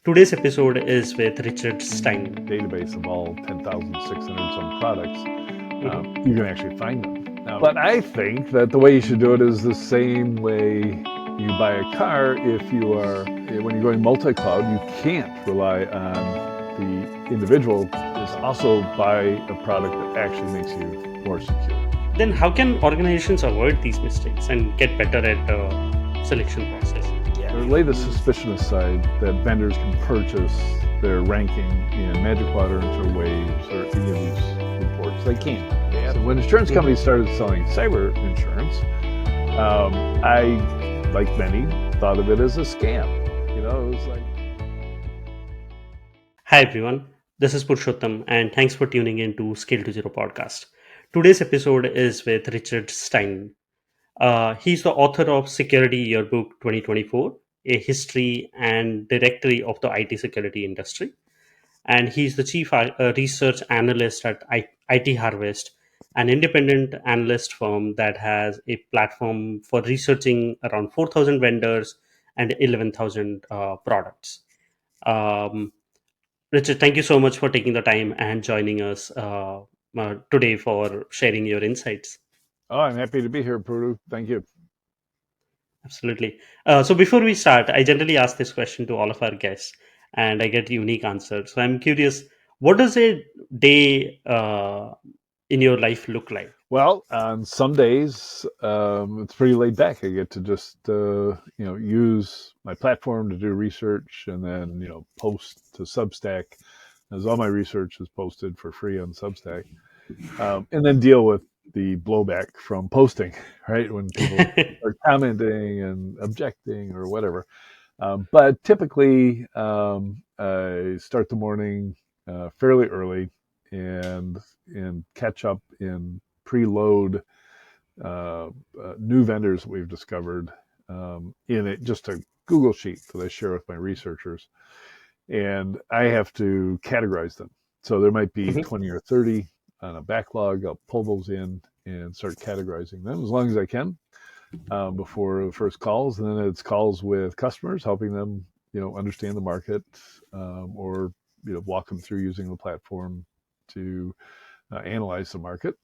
Today's episode is with Richard Stiennon. Database of all 10,600 some products, Mhm. you can actually find them. But I think that the way you should do it is the same way you buy a car. When you're going multi-cloud, you can't rely on the individual. Is also buy a product that actually makes you more secure. Then, how can organizations avoid these mistakes and get better at the selection process? Or lay the suspicion aside that vendors can purchase their ranking in Magic Quadrants or Waves or any of these reports. They can't. So when insurance companies started selling cyber insurance, I, like many, thought of it as a scam. It was like, Hi everyone, this is Purushottam, and thanks for tuning in to Scale to Zero podcast. Today's episode is with Richard Stiennon. He's the author of Security Yearbook 2024, a history and directory of the IT security industry. And he's the chief research analyst at IT Harvest, an independent analyst firm that has a platform for researching around 4,000 vendors and 11,000 products. Um, Richard, thank you so much for taking the time and joining us today for sharing your insights. I'm happy to be here, Puru. Thank you. Absolutely. So before we start, I generally ask this question to all of our guests, and I get unique answers. So I'm curious, what does a day in your life look like? Well, on some days, it's pretty laid back. I get to just, use my platform to do research and then, post to Substack, as all my research is posted for free on Substack, and then deal with the blowback from posting, right? When people are commenting and objecting or whatever. But typically, I start the morning fairly early and catch up in preload new vendors that we've discovered in it, just a Google sheet that I share with my researchers, and I have to categorize them. So there might be Mhm. 20 or 30 on a backlog. I'll pull those in and start categorizing them as long as I can before the first calls, and then it's calls with customers, helping them, understand the market, or walk them through using the platform to analyze the market.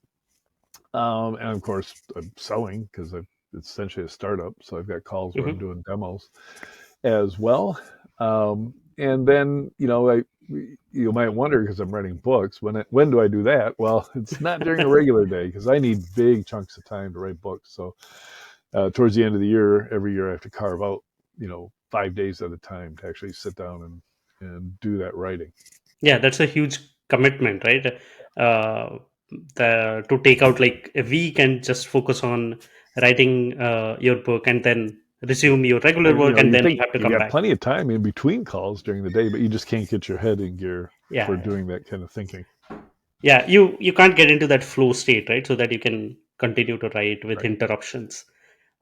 And of course, I'm selling because it's essentially a startup, so I've got calls where I'm Mhm. doing demos as well. And then, you might wonder, because I'm writing books, when do I do that? Well, it's not during a regular day because I need big chunks of time to write books. So towards the end of the year, every year I have to carve out, 5 days at a time to actually sit down and do that writing. Yeah, that's a huge commitment, right? Uh, to take out like a week and just focus on writing your book and then resume your regular Well, work, and you then you think have to you come got back. plenty of time in between calls during the day, but you just can't get your head in gear for Yeah, yeah, doing that kind of thinking. yeah. You can't get into that flow state, right? So that you can continue to write with Right. interruptions.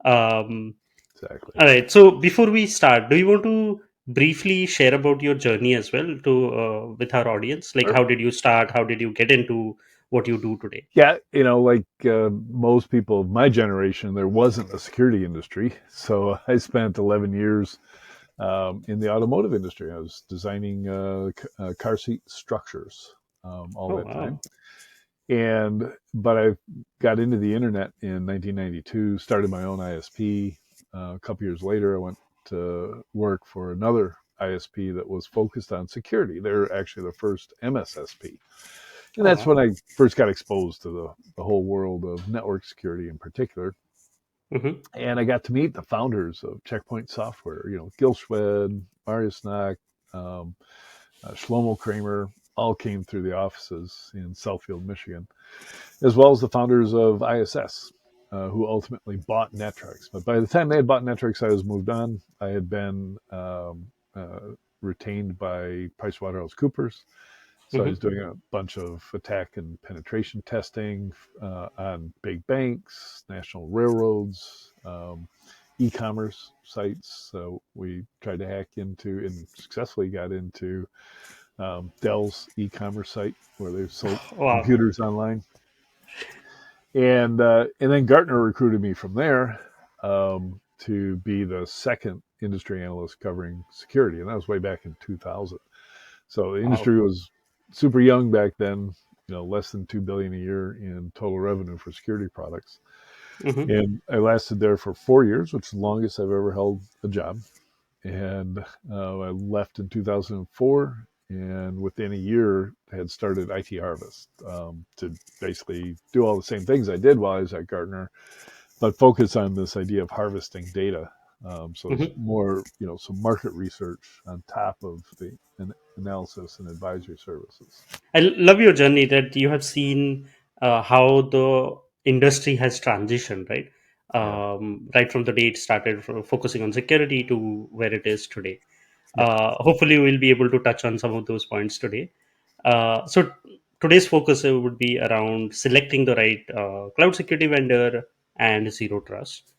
Um, Exactly. all right. So before we start, do you want to briefly share about your journey as well to with our audience? Like, Sure. how did you start? How did you get into what you do today? Yeah, like most people of my generation, there wasn't a security industry. So I spent 11 years in the automotive industry. I was designing car seat structures all Oh that time. wow. But I got into the internet in 1992, started my own ISP. A couple years later, I went to work for another ISP that was focused on security. They're actually the first MSSP. And Oh that's when wow. I first got exposed to the whole world of network security in particular. Mm-hmm. And I got to meet the founders of Checkpoint Software, Gil Schwed, Marius Nack, um, Shlomo Kramer, all came through the offices in Southfield, Michigan, as well as the founders of ISS, who ultimately bought Netrix. But by the time they had bought Netrix, I was moved on. I had been retained by PricewaterhouseCoopers. So I was Mm-hmm. doing a bunch of attack and penetration testing on big banks, national railroads, e-commerce sites. So we tried to hack into and successfully got into Dell's e-commerce site where they sold Wow. computers online, and then Gartner recruited me from there. to be the second industry analyst covering security, and that was way back in 2000. So the Wow. industry was super young back then, less than 2 billion a year in total revenue for security products. Hmm. And I lasted there for 4 years, which is the longest I've ever held a job. And I left in 2004, and within a year had started IT Harvest, to basically do all the same things I did while I was at Gartner, but focus on this idea of harvesting data. So it's Hmm. more, some market research on top of the analysis and advisory services. Love your journey that you have seen how the industry has transitioned, right? Yeah, Right from the day it started focusing on security to where it is today. yeah, Hopefully, we'll be able to touch on some of those points today. So, today's focus would be around selecting the right cloud security vendor and zero trust.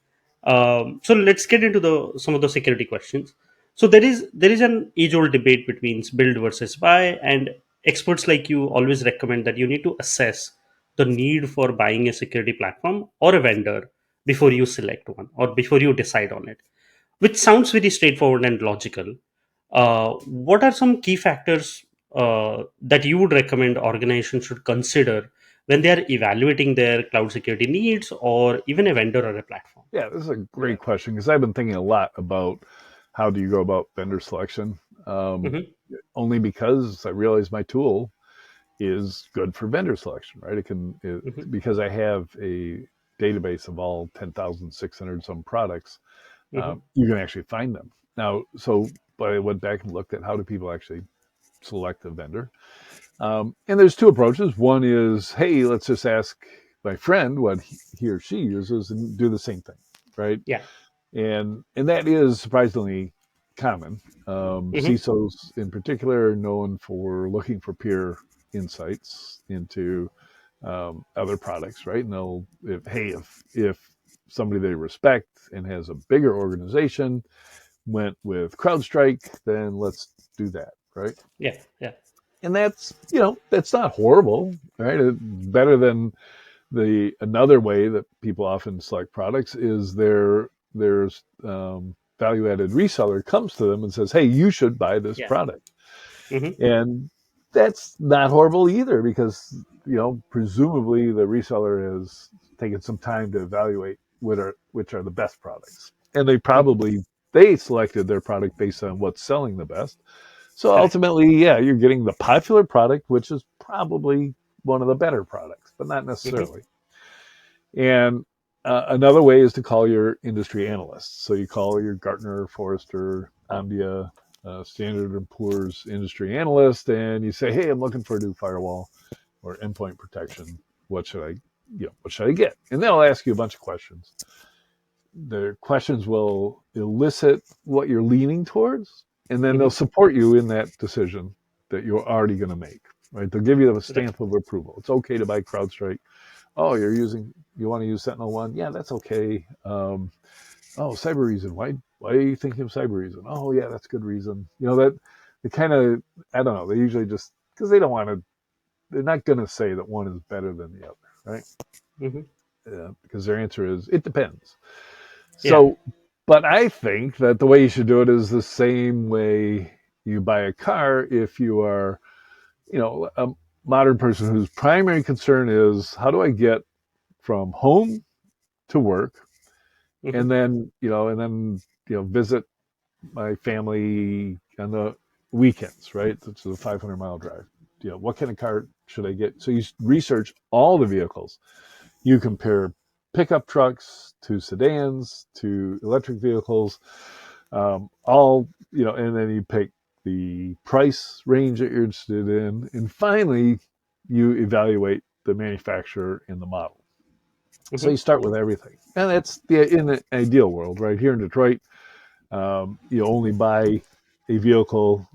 So let's get into the some of the security questions. So there is an age-old debate between build versus buy, and experts like you always recommend that you need to assess the need for buying a security platform or a vendor before you select one or before you decide on it, which sounds very straightforward and logical. What are some key factors that you would recommend organizations should consider when they are evaluating their cloud security needs or even a vendor or a platform? yeah. This is a great question because I've been thinking a lot about how do you go about vendor selection. Um, Hmm. Only because I realize my tool is good for vendor selection, right? Hmm. Because I have a database of all 10,600 some products. Hmm. You can actually find them now. So, but I went back and looked at how do people actually select a vendor. And there's two approaches. One is, hey, let's just ask my friend what he or she uses and do the same thing, right? Yeah. And that is surprisingly common. Hmm. CISOs in particular are known for looking for peer insights into other products, right? And they'll, if somebody they respect and has a bigger organization went with CrowdStrike, then let's do that, right? Yeah. Yeah. And that's not horrible, right? It's better than the another way that people often select products is there's value added reseller comes to them and says, hey, you should buy this Yeah. product. Hmm. And that's not horrible either because presumably the reseller has taken some time to evaluate which are the best products, and Hmm. they selected their product based on what's selling the best. So Correct. ultimately, yeah, you're getting the popular product, which is probably one of the better products, but not Hmm. necessarily. And another way is to call your industry analysts. So you call your Gartner, Forrester, Omdia, Standard and Poor's industry analyst, and you say, "Hey, I'm looking for a new firewall or endpoint protection. What should I get?" And they'll ask you a bunch of questions. The questions will elicit what you're leaning towards, and then they'll Hmm. support you in that decision that you're already going to make. Right? They'll give you the Right. stamp of approval. It's okay to buy CrowdStrike. Oh, you want to use Sentinel-1? Yeah, that's okay. Oh, cyber reason. Why are you thinking of cyber reason? Oh, yeah, that's good reason. That they kind of, I don't know. They usually just because they don't want to. They're not going to say that one is better than the other, right? Hmm. Because their answer is it depends. Yeah. So, but I think that the way you should do it is the same way you buy a car. If you are, a modern person whose primary concern is how do I get from home to work, Hmm. and then visit my family on the weekends, right? It's a 500-mile drive. What kind of car should I get? So you research all the vehicles. You compare pickup trucks to sedans to electric vehicles, and then you pick the price range that you're interested in, and finally you evaluate the manufacturer and the model. So you Hmm. start with everything, and that's in the ideal world, right? Here in Detroit, you only buy a vehicle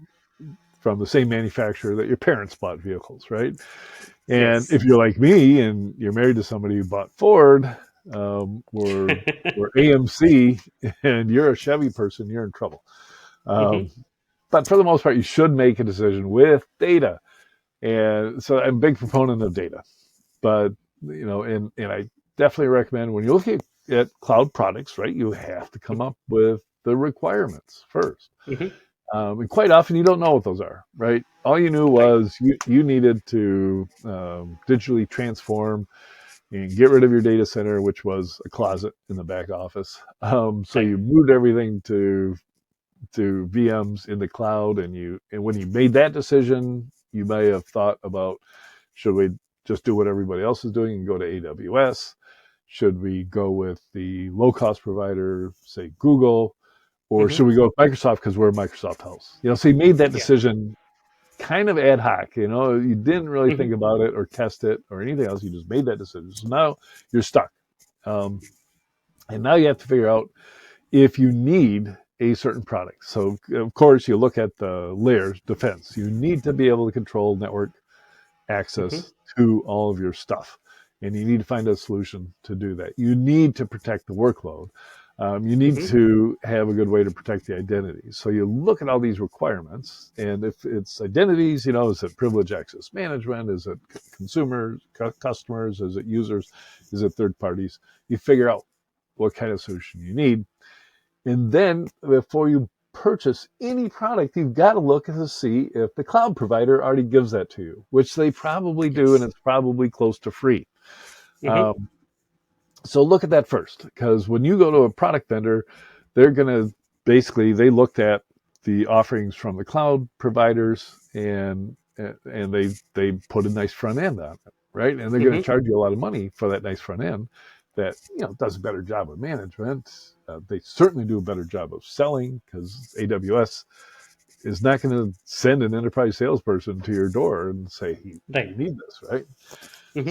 from the same manufacturer that your parents bought vehicles, right? And Yes. if you're like me and you're married to somebody who bought Ford, or AMC, and you're a Chevy person, you're in trouble. Hmm. Um, but for the most part, you should make a decision with data. And so I'm a big proponent of data. But and I definitely recommend when you look at at cloud products, right, you have to come up with the requirements first. Mm-hmm. And quite often you don't know what those are, right? All you knew Right. was you needed to digitally transform and get rid of your data center, which was a closet in the back office. So Right. you moved everything to VMs in the cloud, and when you made that decision, you may have thought about, should we just do what everybody else is doing and go to AWS? Should we go with the low cost provider, say Google, or Mm-hmm. should we go with Microsoft because we're a Microsoft house? So you made that Yeah. decision kind of ad hoc. You didn't really Mm-hmm. think about it or test it or anything else. You just made that decision. So now you're stuck, um, and now you have to figure out if you need a certain product. So of course you look at the layers defense. You need to be able to control network Mm-hmm. access to all of your stuff. And you need to find a solution to do that. You need to protect the workload. You need Mm-hmm. to have a good way to protect the identities. So you look at all these requirements, and if it's identities, is it privilege access management? Is it consumers, customers? Is it users? Is it third parties? You figure out what kind of solution you need, and then before you purchase any product, you've got to look to see if the cloud provider already gives that to you, which they probably do, and Yes. it's probably close to free. Mm-hmm. Um, so look at that first, because when you go to a product vendor, they're going to basically they looked at the offerings from the cloud providers, and they put a nice front end on it, right? And they're going to Mm-hmm. charge you a lot of money for that nice front end that does a better job of management. They certainly do a better job of selling because AWS is not going to send an enterprise salesperson to your door and say you Right. need this, right?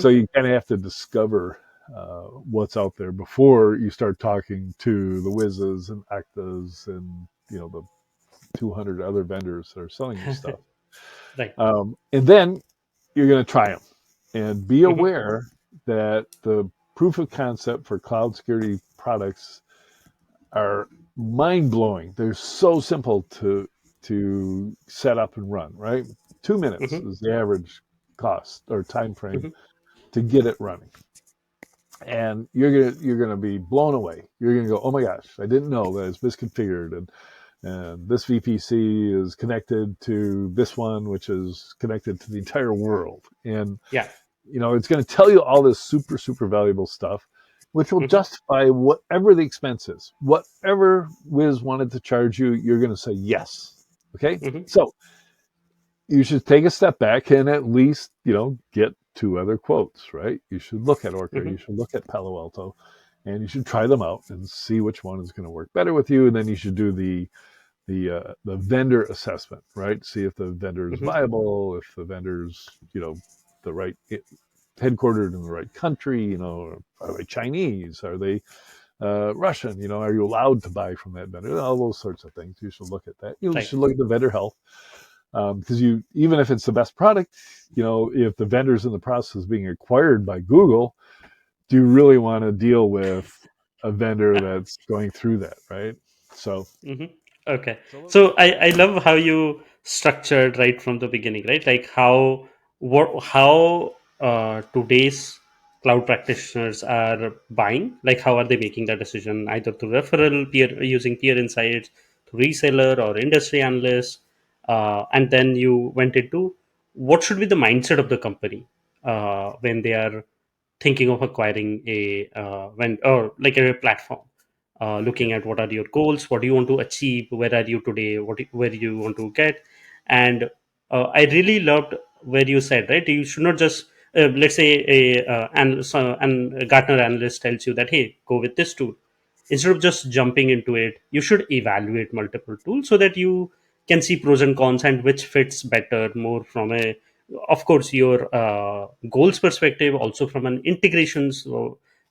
So Mm-hmm. you kind of have to discover what's out there before you start talking to the Whizzes and Actas and the 200 other vendors that are selling you stuff. Right. And then you're going to try them and be Mm-hmm. aware that the proof of concept for cloud security products are mind blowing. They're so simple to set up and run. Right, 2 minutes Mm-hmm. is the average cost or time frame Mm-hmm. to get it running, and you're gonna be blown away. You're gonna go, oh my gosh, I didn't know that it's misconfigured, and this VPC is connected to this one, which is connected to the entire world, and Yeah. it's going to tell you all this super super valuable stuff, which will Mm-hmm. justify whatever the expense is. Whatever Wiz wanted to charge you, you're going to say yes. Okay, Mm-hmm. so you should take a step back and at least get two other quotes. Right, you should look at Orca, Mm-hmm. you should look at Palo Alto, and you should try them out and see which one is going to work better with you, and then you should do the vendor assessment, right? See if the vendor is Mm-hmm. viable, if the vendor's the right headquartered in the right country. Are they Chinese? Are they Russian? Are you allowed to buy from that vendor? All those sorts of things. You should look at that. You Right. should look at the vendor health, because even if it's the best product, if the vendor's in the process of being acquired by Google, do you really want to deal with a vendor that's going through that, right? So, Mm-hmm. Okay. so those are So some I love how you structured right from the beginning, right? Like how today's cloud practitioners are buying, like how are they making that decision either through referral, peer using peer insights, to reseller or industry analysts, and then you went into what should be the mindset of the company when they are thinking of acquiring a when or like a platform, yeah. looking at what are your goals, what do you want to achieve, where are you today, where you want to get. And I really loved where you said, right, you should not just let's say a Gartner analyst tells you that, hey, go with this tool. Instead of just jumping into it, you should evaluate multiple tools so that you can see pros and cons and which fits better, more from a, of course, your goals perspective, also from an integrations,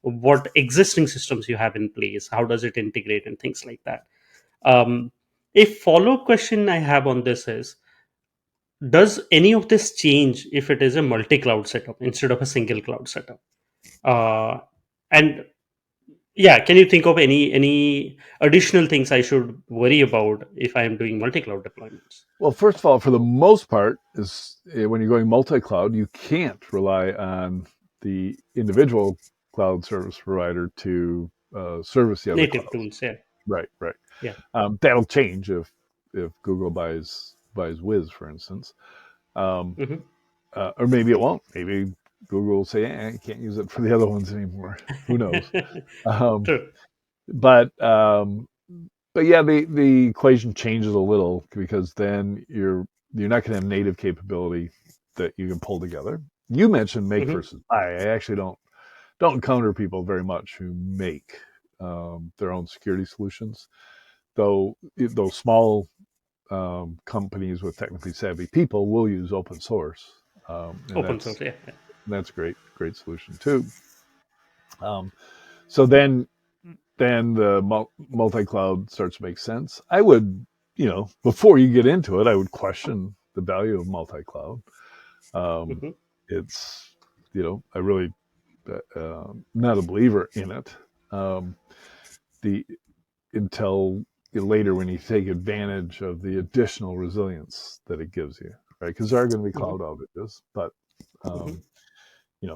what existing systems you have in place, how does it integrate, and things like that. um, a follow-up question I have on this is, does any of this change if it is a multi-cloud setup instead of a single cloud setup? And yeah, can you think of any additional things I should worry about if I am doing multi-cloud deployments? Well, first of all, for the most part, is when you're going multi-cloud, you can't rely on the individual cloud service provider to service the other Native clouds. tools. Yeah. Right, right. Yeah. That'll change if Google buys Wiz, for instance, um, Hmm. or maybe it won't. Maybe Google will say, "I can't use it for the other ones anymore." Who knows? Um, True. but but yeah, the equation changes a little because then you're not going to have native capability that you can pull together. You mentioned make Hmm. versus buy. I actually don't encounter people very much who make their own security solutions, though those small companies with technically savvy people will use open source, and Open source. Yeah. Yeah. that's a great solution too. Um, so then the multi-cloud starts to make sense. I would, before you get into it, I would question the value of multi-cloud. Um, Hmm. it's, I really not a believer in it. Um, the until later when you take advantage of the additional resilience that it gives you, right? Because there are going to be Hmm. cloud outages, but Hmm. um,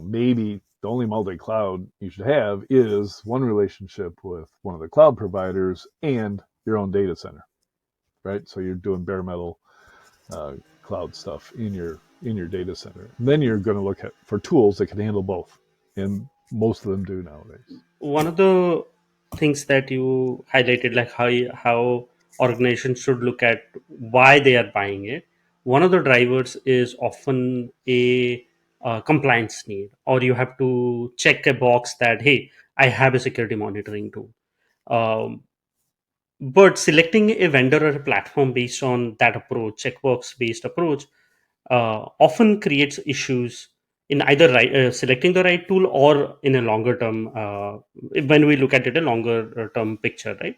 maybe the only multi-cloud you should have is one relationship with one of the cloud providers and your own data center, right? So you're doing bare metal uh, cloud stuff in your data center. And then you're going to look at for tools that can handle both, and most of them do nowadays. One of the things that you highlighted, like how organizations should look at why they are buying it. One of the drivers is often a compliance need, or you have to check a box that, hey, I have a security monitoring tool. Um, but selecting a vendor or a platform based on that approach, checkbox based approach, often creates issues in either selecting the right tool or in a longer term, when we look at it a longer term picture, right?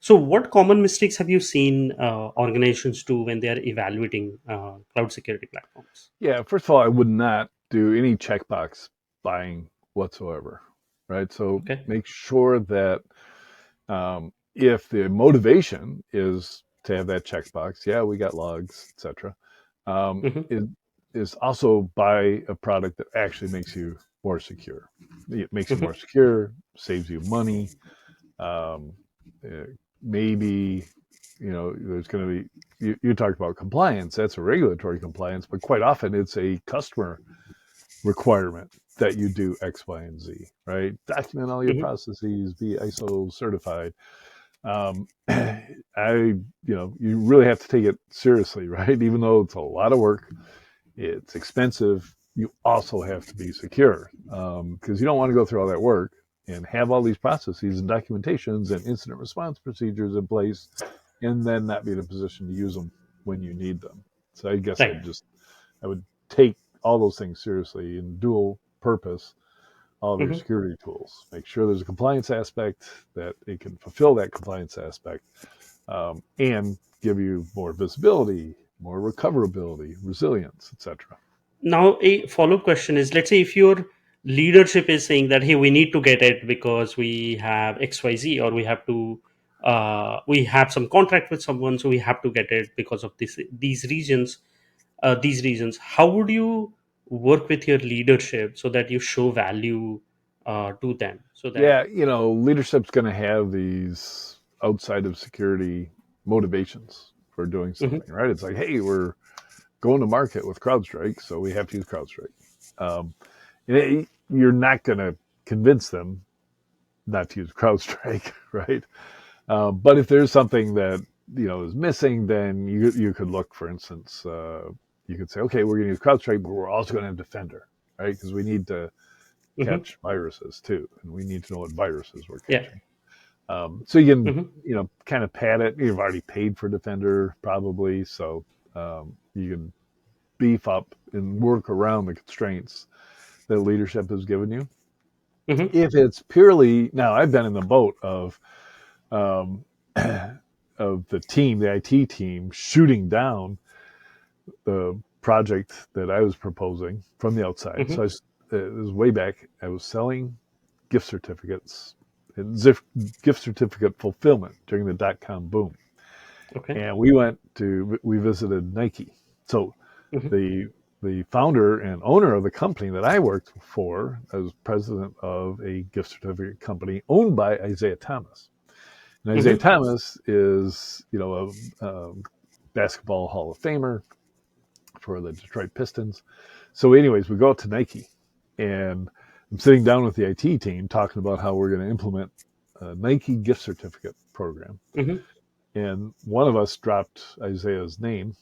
So what common mistakes have you seen organizations do when they are evaluating cloud security platforms? Yeah, first of all, I would not do any checkbox buying whatsoever, right? So Okay. make sure that if the motivation is to have that checkbox, yeah, we got logs, etc. Hmm. It is also buy a product that actually makes you more secure. It makes you more Hmm. secure, saves you money. Um, uh, Maybe there's going to be you talked about compliance. That's a regulatory compliance, but quite often it's a customer requirement that you do X, Y, and Z. Right? Document all your Hmm. processes, be ISO certified. You really have to take it seriously, right? Even though it's a lot of work, it's expensive. You also have to be secure because you don't want to go through all that work and have all these processes and documentations and incident response procedures in place and then not be in a position to use them when you need them. So I guess Right. I would take all those things seriously and dual purpose all of your Hmm. security tools. Make sure there's a compliance aspect that it can fulfill that compliance aspect and give you more visibility, more recoverability, resilience, etc. Now, a follow-up question is, let's say if your leadership is saying that, hey, we need to get it because we have XYZ, or we have some contract with someone, so we have to get it because of these reasons. How would you work with your leadership so that you show value to them, so that. Yeah, leadership's going to have these outside of security motivations for doing Mhm, something, right? It's like, hey, we're going to market with CrowdStrike, so we have to use CrowdStrike. Um, you're not going to convince them not to use CrowdStrike, right? But if there's something that is missing, then you could look, for instance, you could say, okay, we're going to use CrowdStrike, but we're also going to have Defender, right? Because we need to mhm, catch viruses too, and we need to know what viruses we're yeah. catching. So you can, Mhm, kind of pad it. You've already paid for Defender probably, so you can beef up and work around the constraints that leadership has given you. mhm, If it's purely now, I've been in the boat um, of the team, the IT team, shooting down the project that I was proposing from the outside. So mhm, it was way back. I was selling gift certificates and gift certificate fulfillment during the .com boom. okay. And we visited Nike. So Mhm, the the founder and owner of the company that I worked for. I was president of a gift certificate company owned by Isaiah Thomas. And Isaiah Mm-hmm. Thomas is, a basketball Hall of Famer for the Detroit Pistons. So, anyways, we go out to Nike, and I'm sitting down with the IT team talking about how we're going to implement a Nike gift certificate program. Mm-hmm. And one of us dropped Isaiah's name,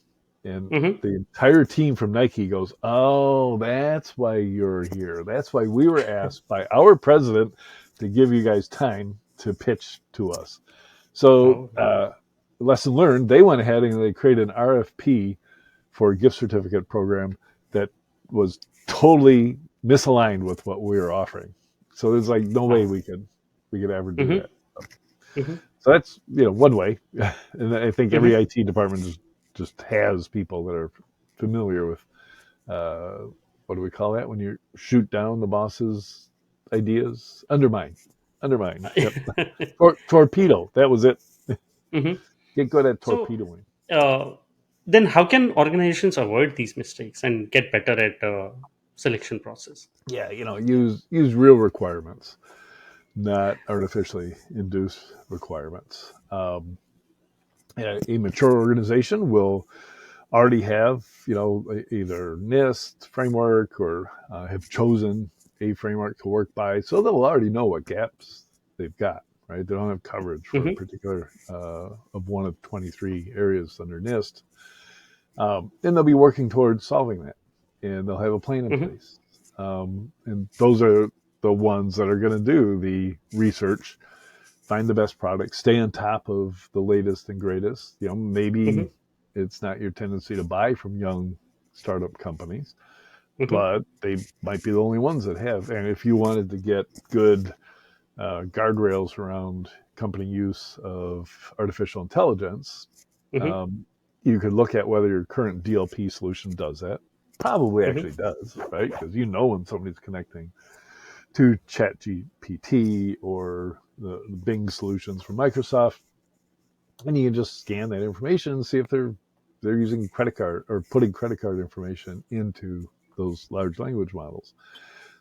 and Mm-hmm. the entire team from Nike goes, "Oh, that's why you're here. That's why we were asked by our president to give you guys time to pitch to us." So, Oh. lesson learned, they went ahead and they created an RFP for a gift certificate program that was totally misaligned with what we were offering. So there's like no way Ah. we could ever do Mm-hmm. that. Mm-hmm. So that's one way, and I think every Mm-hmm. IT department just has people that are familiar with uh, what do we call that when you shoot down the boss's ideas? Undermine. Yep. Torpedo. That was it. Mm-hmm. Get good at So, torpedoing. uh, then how can organizations avoid these mistakes and get better at selection process? Yeah, use real requirements, not artificially induced requirements. A mature organization will already have, either NIST framework or have chosen a framework to work by, so they'll already know what gaps they've got. Right? They don't have coverage for a Mm-hmm. particular of one of 23 areas under NIST, and they'll be working towards solving that, and they'll have a plan in Mm-hmm. place. And those are the ones that are going to do the research, find the best product, stay on top of the latest and greatest. Maybe Mm-hmm. it's not your tendency to buy from young startup companies, Mm-hmm. but they might be the only ones that have. And if you wanted to get good guardrails around company use of artificial intelligence, Mm-hmm. um, you could look at whether your current DLP solution does that. Probably Mm-hmm. actually does, right? Because when somebody's connecting to ChatGPT or the Bing solutions from Microsoft, and you can just scan that information and see if they're using credit card or putting credit card information into those large language models.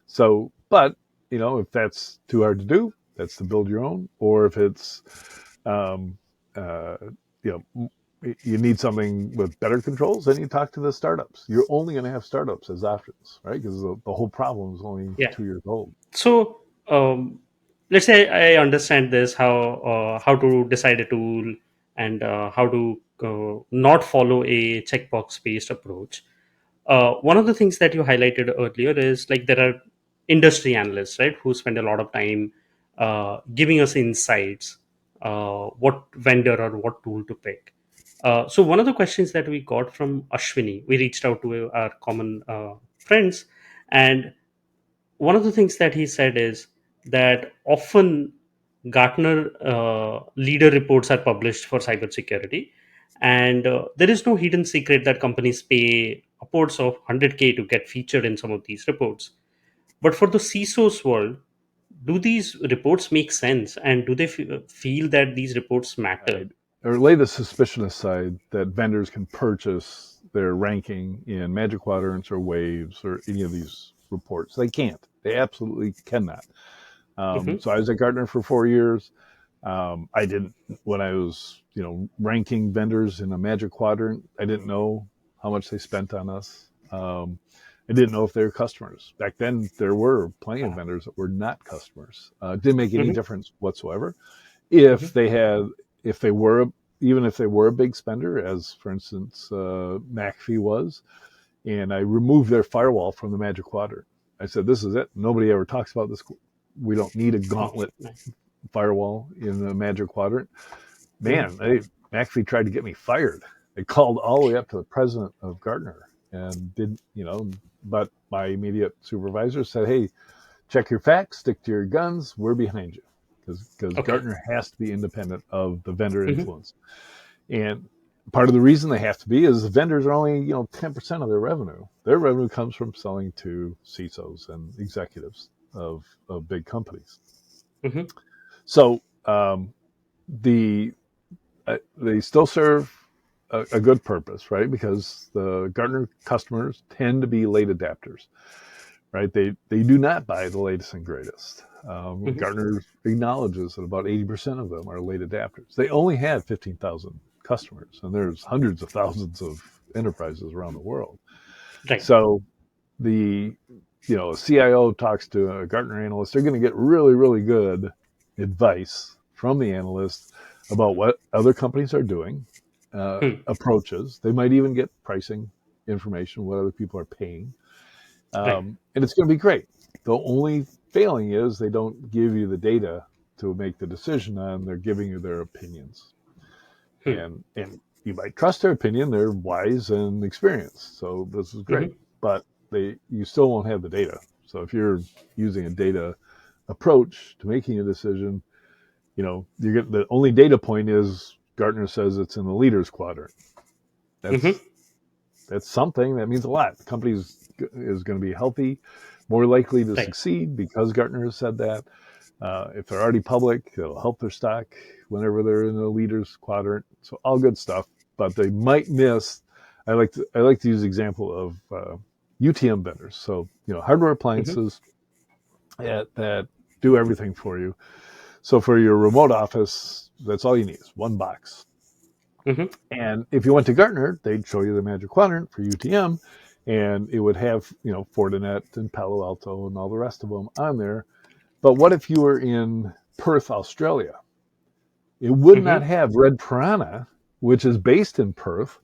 So, but if that's too hard to do, that's to build your own. Or if it's um, uh, you know you need something with better controls, then you talk to the startups. You're only going to have startups as options, right? Because the whole problem is only Yeah. 2 years old. So, let's say I understand this, how to decide a tool and how to not follow a checkbox based approach. One of the things that you highlighted earlier is like there are industry analysts, right, who spend a lot of time giving us insights, what vendor or what tool to pick. So one of the questions that we got from Ashwini, we reached out to our common friends, and one of the things that he said is that often Gartner leader reports are published for cybersecurity, and there is no hidden secret that companies pay upwards of 100K to get featured in some of these reports. But for the CISO's world, do these reports make sense, and do they feel that these reports matter? I'd or lay the suspicion aside that vendors can purchase their ranking in Magic Quadrants or Waves or any of these reports. They can't. They absolutely cannot. Hmm. So I was at Gartner for 4 years. I didn't when I was ranking vendors in a Magic Quadrant. I didn't know how much they spent on us. I didn't know if they were customers. Back then, there were plenty of vendors that were not customers. It didn't make any Hmm. difference whatsoever if Hmm. they had, if they were, even if they were a big spender, as for instance McAfee was, and I removed their firewall from the Magic Quadrant. I said, "This is it. Nobody ever talks about this. We don't need a Oh, gauntlet nice. firewall in the Magic Quadrant." Hmm. Man, McAfee tried to get me fired. They called all the way up to the president of Gartner and did, but my immediate supervisor said, "Hey, check your facts, stick to your guns. We're behind you." Because Okay. Gartner has to be independent of the vendor Hmm. influence. And part of the reason they have to be is the vendors are only 10% of their revenue. Their revenue comes from selling to CISOs and executives of big companies. Hmm. So they still serve a good purpose, right? Because the Gartner customers tend to be late adapters, right? They do not buy the latest and greatest. Hmm. Gartner acknowledges that about 80% of them are late adapters. They only have 15,000 customers, and there's hundreds of thousands of enterprises around the world. Right. So the a CIO talks to a Gartner analyst, they're going to get really, really good advice from the analyst about what other companies are doing, Hmm. approaches. They might even get pricing information, what other people are paying, Right. and it's going to be great. The only failing is they don't give you the data to make the decision on. They're giving you their opinions, Hmm. and you might trust their opinion. They're wise and experienced, so this is great. Hmm. But you still won't have the data. So if you're using a data approach to making a decision, you get the only data point is Gartner says it's in the leaders quadrant. Hmm. That's that's something that means a lot. The company is going to be healthy, more likely to Right. succeed because Gartner has said that. If they're already public, it'll help their stock whenever they're in the leaders quadrant. So all good stuff, but they might miss. I like to use the example of UTM vendors. So hardware Hmm. appliances that do everything for you. So for your remote office, that's all you need is one box. Hmm. And if you went to Gartner, they'd show you the Magic Quadrant for UTM, and it would have Fortinet and Palo Alto and all the rest of them on there. But what if you were in Perth, Australia? It would not Hmm. have Red Piranha, which is based in Perth,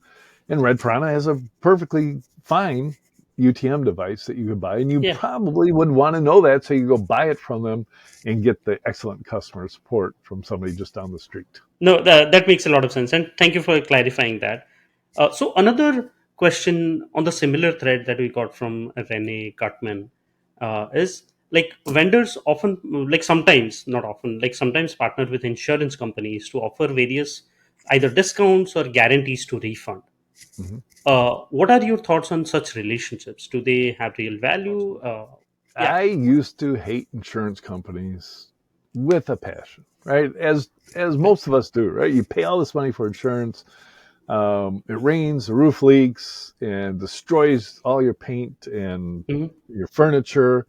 and Red Piranha has a perfectly fine UTM device that you could buy, and you Yeah. probably would want to know that, so you go buy it from them and get the excellent customer support from somebody just down the street. No, that makes a lot of sense, and thank you for clarifying that. So another question on the similar thread that we got from Rene Gutman is like vendors often, like sometimes, not often, like sometimes partner with insurance companies to offer various either discounts or guarantees to refund. Mhm. What are your thoughts on such relationships? Do they have real value? Yeah. I used to hate insurance companies with a passion, right? As Okay. most of us do, right? You pay all this money for insurance. It rains, the roof leaks, and destroys all your paint and Hmm. your furniture.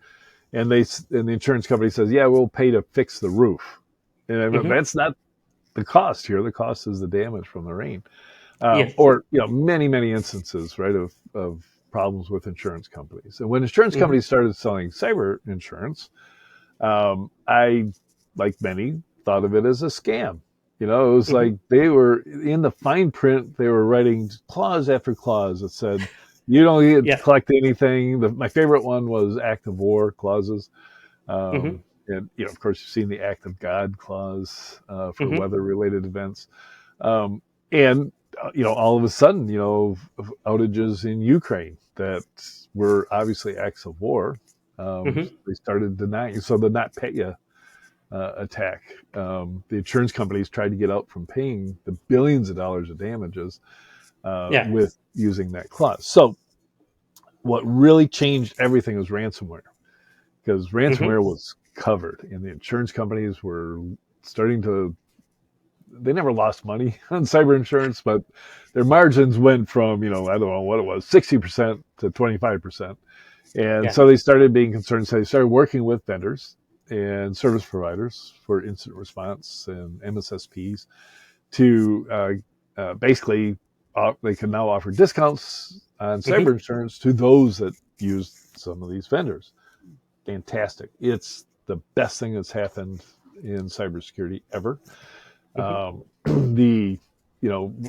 And the insurance company says, "Yeah, we'll pay to fix the roof." And I mean, Hmm. that's not the cost here. The cost is the damage from the rain, Yes. or many many instances, right, of problems with insurance companies. And when insurance Hmm. companies started selling cyber insurance, I, like many, thought of it as a scam. It was Hmm. like they were in the fine print. They were writing clause after clause that said, "You don't get to Yeah. collect anything." My favorite one was act of war clauses. Hmm. And of course, you've seen the act of God clause for Hmm. weather-related events. And all of a sudden, outages in Ukraine that were obviously acts of war. Hmm. They started denying, so the NotPetya attack. The insurance companies tried to get out from paying the billions of dollars of damages Yeah. with using that clause. So what really changed everything was ransomware, because Hmm. ransomware was covered, and the insurance companies were starting to. They never lost money on cyber insurance, but their margins went from I don't know what it was, 60% to 25%. And Yeah. so they started being concerned. So they started working with vendors and service providers for incident response and MSSPs to basically they can now offer discounts on cyber Hmm. insurance to those that use some of these vendors. Fantastic! It's the best thing that's happened in cybersecurity ever. Hmm. The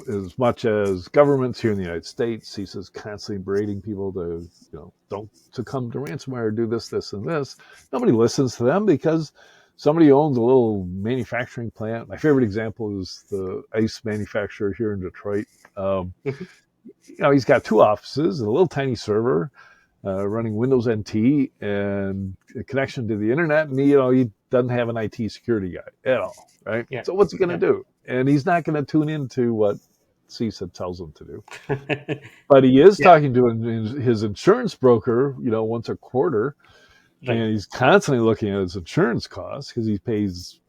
as much as governments here in the United States, CISOs constantly berating people to don't succumb to ransomware, do this, this, and this. Nobody listens to them because somebody owns a little manufacturing plant. My favorite example is the ice manufacturer here in Detroit. Um, Hmm. he's got two offices, a little tiny server running Windows NT and a connection to the internet, and he doesn't have an IT security guy at all, right? Yeah. So what's he going to Yeah. do? And he's not going to tune into what CISA tells him to do. But he is Yeah. talking to his insurance broker, once a quarter, Right. and he's constantly looking at his insurance costs because he pays,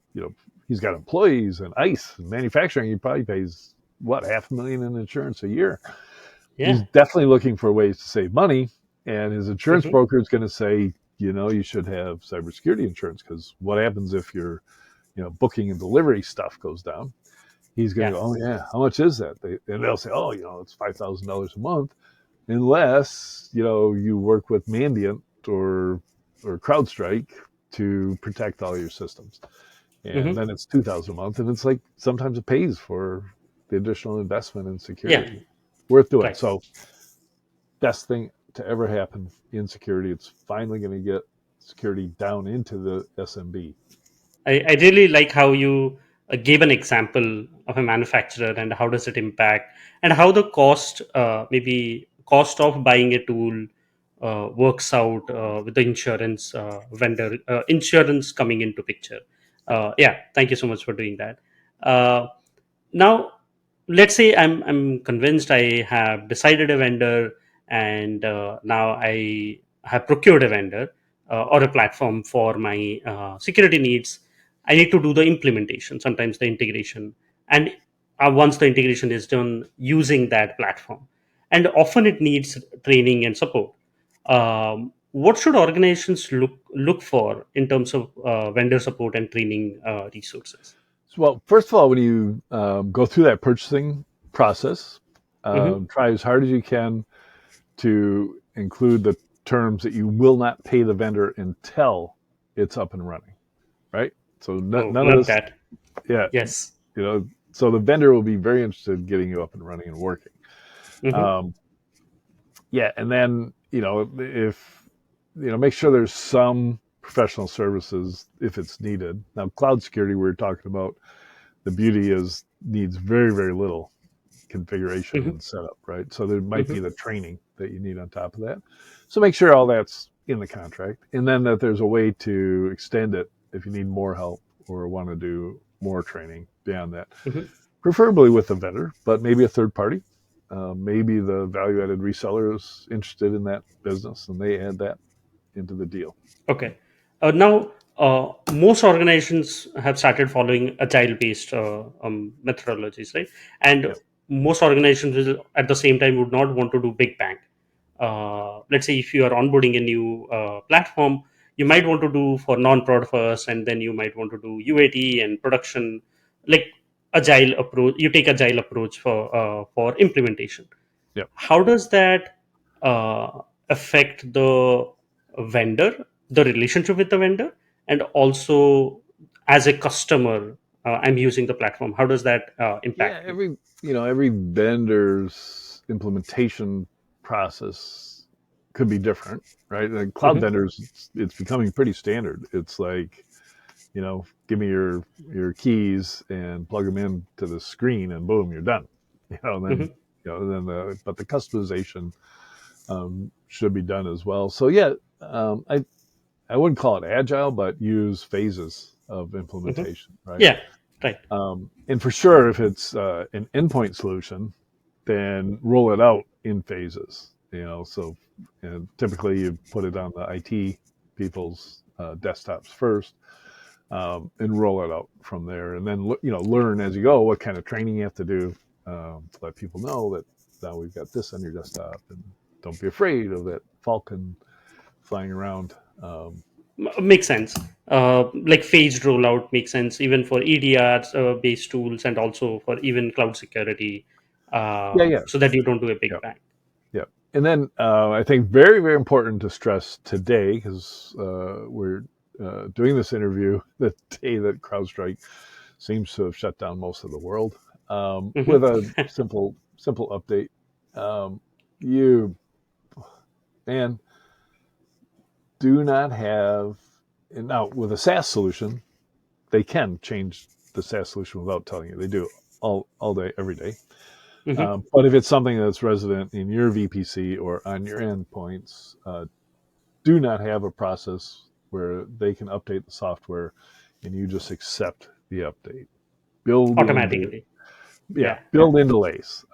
he's got employees and ICE and manufacturing. He probably pays. what, $500,000 in insurance a year. He's Yeah. definitely looking for ways to save money, and his insurance Hmm. broker is going to say, you should have cybersecurity insurance, because what happens if your booking and delivery stuff goes down? He's going to Yeah. go, oh yeah, how much is that? And they'll say, oh, it's $5,000 a month, unless you work with Mandiant or CrowdStrike to protect all your systems, and Hmm. then it's 2,000 a month, and it's like sometimes it pays for the additional investment in Yeah. security. Worth doing. Right. So best thing to ever happen in security. It's finally going to get security down into the SMB. I really like how you gave an example of a manufacturer and how does it impact and how the cost, maybe cost of buying a tool works out with the insurance vendor, insurance coming into picture. Yeah, thank you so much for doing that. Now, let's say I'm convinced, I have decided a vendor, and now I have procured a vendor or a platform for my security needs. I need to do the implementation, sometimes the integration, and once the integration is done using that platform, and often it needs training and support. What should organizations look for in terms of vendor support and training resources? So, well, first of all, when you go through that purchasing process, Hmm. try as hard as you can to include the terms that you will not pay the vendor until it's up and running, right? So Oh, none of love this, that. yeah, Yes. so the vendor will be very interested in getting you up and running and working. Hmm. Um, yeah, and then if make sure there's some professional services if it's needed. Now, cloud security we are talking about, the beauty is needs very very little configuration Hmm. and setup, right? So there might be Hmm. the training that you need on top of that. So make sure all that's in the contract, and then that there's a way to extend it if you need more help or want to do more training beyond that, Hmm. preferably with a vendor, but maybe a third party. Maybe the value added reseller is interested in that business and they add that into the deal. Okay. Now, most organizations have started following agile-based methodologies, right? And Yeah. most organizations at the same time would not want to do big bang. Let's say if you are onboarding a new platform, you might want to do for non-prod first, and then you might want to do UAT and production, like agile approach. You take agile approach for implementation. Yeah. How does that affect the vendor, the relationship with the vendor, and also as a customer, I'm using the platform, how does that Yeah. impact me? Every vendor's implementation process could be different, right? Like cloud Hmm. vendors, it's becoming pretty standard. It's like, give me your keys and plug them into the screen, and boom, you're done. Then Hmm. but the customization should be done as well. So yeah, I wouldn't call it agile, but use phases of Hmm. implementation, right? Yeah, right. And for sure, if it's an endpoint solution, then roll it out in phases. So and typically you put it on the IT people's desktops first, and roll it out from there, and then learn as you go what kind of training you have to do, to let people know that now we've got this on your desktop, and don't be afraid of that falcon flying around. Makes sense. Like phased rollout makes sense even for EDRs based tools, and also for even cloud security, Yeah, yeah, so that you don't do a yeah, big bang. yeah. And then I think very, very important to stress today, because we're doing this interview the day that CrowdStrike seems to have shut down most of the world. With Hmm. a simple update, you man do not have, and now with a SaaS solution, they can change the SaaS solution without telling you. They do all day, every day. Hmm. But if it's something that's resident in your VPC or on your endpoints, do not have a process where they can update the software and you just accept the update. Build in, Automatically. yeah, Yeah. build in delays.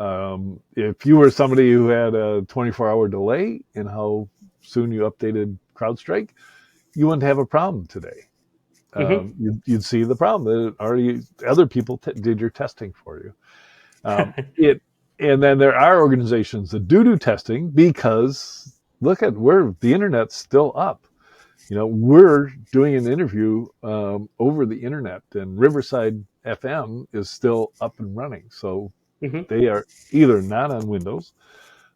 If you were somebody who had a 24-hour delay in how soon you updated CrowdStrike, you wouldn't have a problem today. Hmm. You'd see the problem that already other people did your testing for you. It and then there are organizations that do testing because look at where the internet's still up. We're doing an interview over the internet, and Riverside FM is still up and running. So Hmm. they are either not on Windows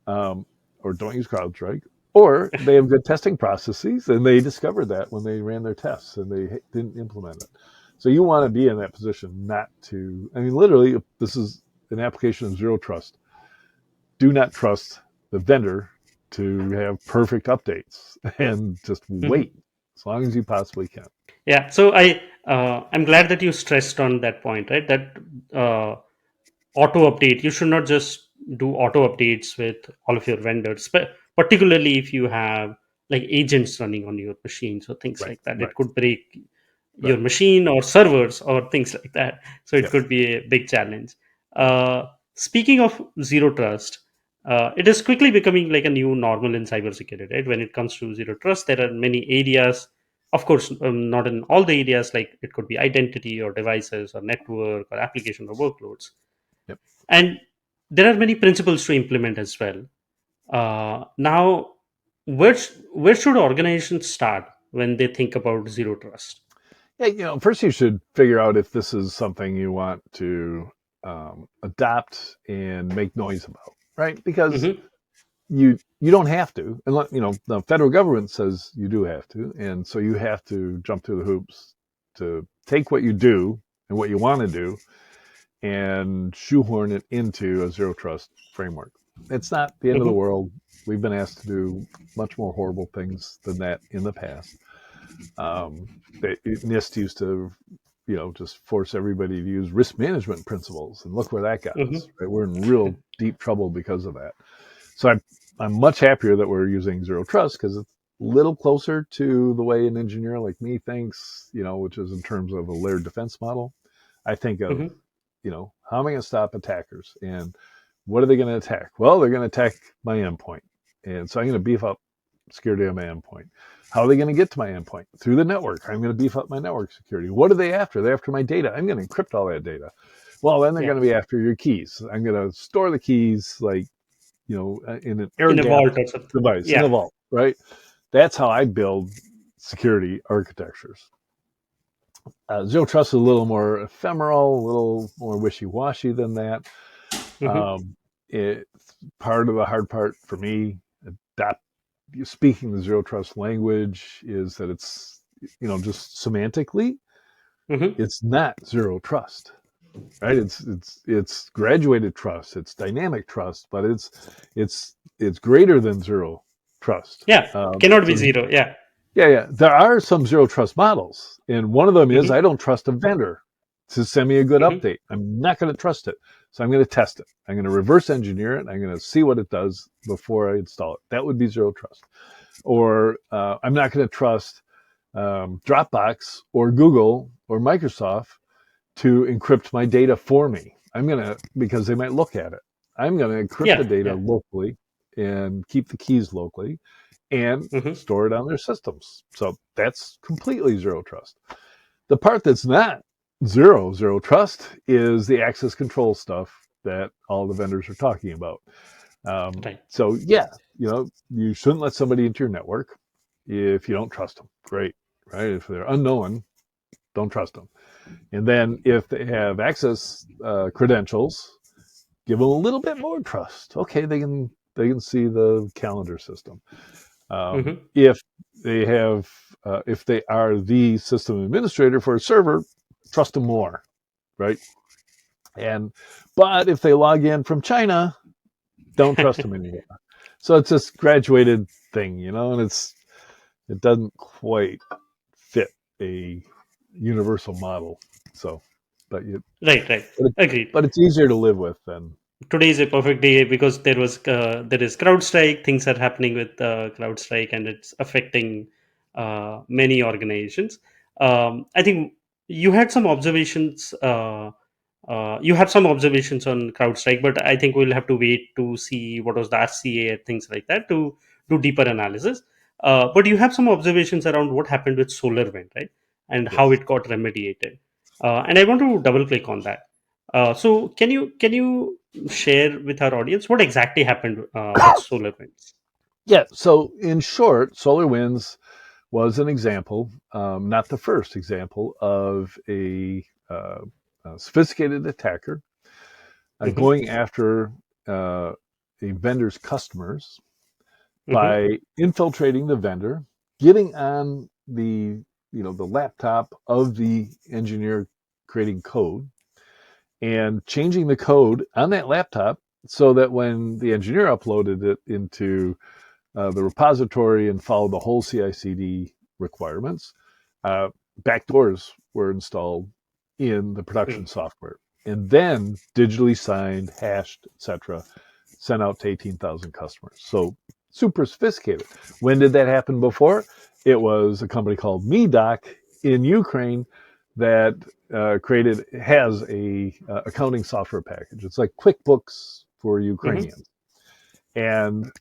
um, or don't use CrowdStrike, or they have good testing processes, and they discovered that when they ran their tests and they didn't implement it. So you want to be in that position not to. I mean, literally, if this is an application of zero trust. Do not trust the vendor to have perfect updates and just Hmm. wait as long as you possibly can. Yeah. So I'm glad that you stressed on that point, right? That uh, auto update. You should not just do auto updates with all of your vendors, but particularly if you have like agents running on your machines or things Right, like that. It right, could break your right. machine or servers or things like that. So it Yep, could be a big challenge. Speaking of zero trust, it is quickly becoming like a new normal in cybersecurity, right? When it comes to zero trust, there are many areas. Of course, not in all the areas, like it could be identity or devices or network or application or workloads, yep. and there are many principles to implement as well. Now, where should organizations start when they think about zero trust? Yeah, first you should figure out if this is something you want to adopt and make noise about, right? Because Hmm. you don't have to, and the federal government says you do have to, and so you have to jump through the hoops to take what you do and what you want to do and shoehorn it into a zero trust framework. It's not the end of the Hmm. world. We've been asked to do much more horrible things than that in the past. NIST used to, just force everybody to use risk management principles, and look where that got Hmm. us. Right? We're in real deep trouble because of that. So I'm much happier that we're using zero trust because it's a little closer to the way an engineer like me thinks, which is in terms of a layered defense model. I think of, Hmm. how am I going to stop attackers? And what are they going to attack? Well, they're going to attack my endpoint. And so I'm going to beef up security on my endpoint. How are they going to get to my endpoint? Through the network. I'm going to beef up my network security. What are they after? They're after my data. I'm going to encrypt all that data. Well, then they're Yeah, going to be after your keys. I'm going to store the keys like, in an air in a vault gapped or something. device in a Yeah. vault, right? That's how I build security architectures. Zero trust is a little more ephemeral, a little more wishy-washy than that. Hmm. Um, it's part of the hard part for me. Adapt, Speaking the zero trust language is that it's just semantically, Hmm. it's not zero trust, right? It's graduated trust, it's dynamic trust, but it's greater than zero trust. Yeah, it cannot be So zero. Yeah. yeah, there are some zero trust models, and one of them is Hmm. I don't trust a vendor to send me a good Hmm. update. I'm not going to trust it, so I'm going to test it. I'm going to reverse engineer it. I'm going to see what it does before I install it. That would be zero trust. Or I'm not going to trust Dropbox or Google or Microsoft to encrypt my data for me. Because they might look at it. I'm going to encrypt the Yeah. data Yeah. locally and keep the keys locally and Hmm. store it on their systems. So that's completely zero trust. The part that's not zero trust is the access control stuff that all the vendors are talking about. Right. So yeah, you shouldn't let somebody into your network if you don't trust them. Great, right? If they're unknown, don't trust them. And then if they have access credentials, give them a little bit more trust. Okay, they can see the calendar system. Hmm. If they are the system administrator for a server, trust them more, right? And but if they log in from China, don't trust them anymore. So it's this graduated thing, and it doesn't quite fit a universal model. So, but you, Right. Right. but, it, Agreed. but it's easier to live with than Today is a perfect day because there is CrowdStrike. Things are happening with CrowdStrike, and it's affecting many organizations. I think you had some observations. You had some observations on CrowdStrike, but I think we'll have to wait to see what was the RCA and things like that to do deeper analysis. But you have some observations around what happened with SolarWind, right, and how yes. it got remediated. And I want to double click on that. So can you share with our audience what exactly happened with SolarWinds? Yeah. So in short, SolarWinds was an example, not the first example, of a sophisticated attacker Mm-hmm, going after uh, a vendor's customers mm-hmm, by infiltrating the vendor, getting on the laptop of the engineer creating code, and changing the code on that laptop so that when the engineer uploaded it into the repository and followed the whole CI/CD requirements, uh, backdoors were installed in the production software, and then digitally signed, hashed, etc., sent out to 18,000 customers. So super sophisticated. When did that happen before? It was a company called MeDoc in Ukraine that created has a accounting software package. It's like QuickBooks for mm-hmm, Ukrainians, and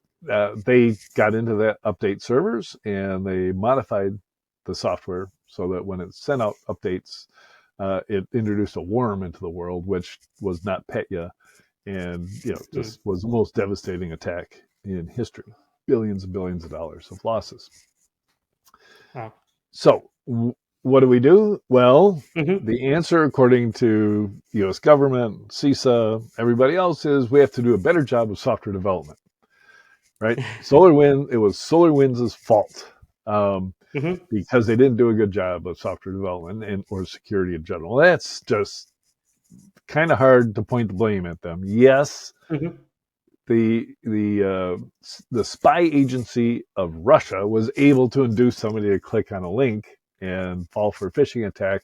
they got into that update servers and they modified the software so that when it sent out updates, it introduced a worm into the world, which was not Petya, and mm-hmm. just was the most devastating attack in history. Billions and billions of dollars of losses. Uh, So, what do we do? Well, mm-hmm. the answer, according to U.S. government, CISA, everybody else, is we have to do a better job of software development. Right? It was SolarWinds' fault, Mm-hmm, because they didn't do a good job of software development and or security in general. That's just kind of hard to point the blame at them. Yes, mm-hmm, the spy agency of Russia was able to induce somebody to click on a link and fall for a phishing attack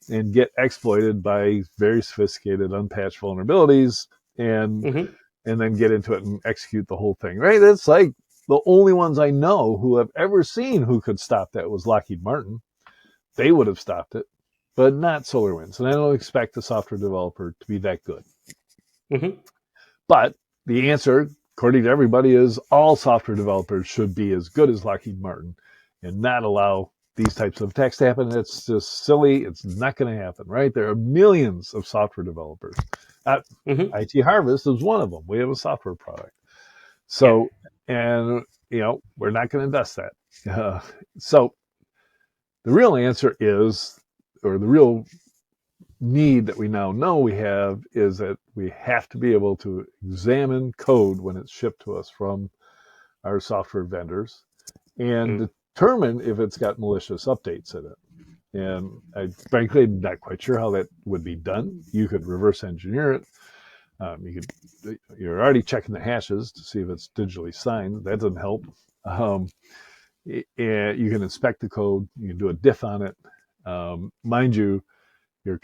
and get exploited by very sophisticated unpatched vulnerabilities, and mm-hmm. and then get into it and execute the whole thing. Right? It's like the only ones I know who have ever seen who could stop that was Lockheed Martin. They would have stopped it, but not SolarWinds. And I don't expect a software developer to be that good. Mm-hmm. But the answer, according to everybody, is all software developers should be as good as Lockheed Martin and not allow these types of attacks to happen. It's just silly. It's not going to happen, right? There are millions of software developers. Uh, Mm-hmm. IT Harvest is one of them. We have a software product. Yeah. So, and we're not going to invest that. So the real answer is, or the real need that we now know we have, is that we have to be able to examine code when it's shipped to us from our software vendors and determine if it's got malicious updates in it. And I frankly am not quite sure how that would be done. You could reverse engineer it. You're already checking the hashes to see if it's digitally signed. That doesn't help. Um, you can inspect the code. You can do a diff on it. Mind you, your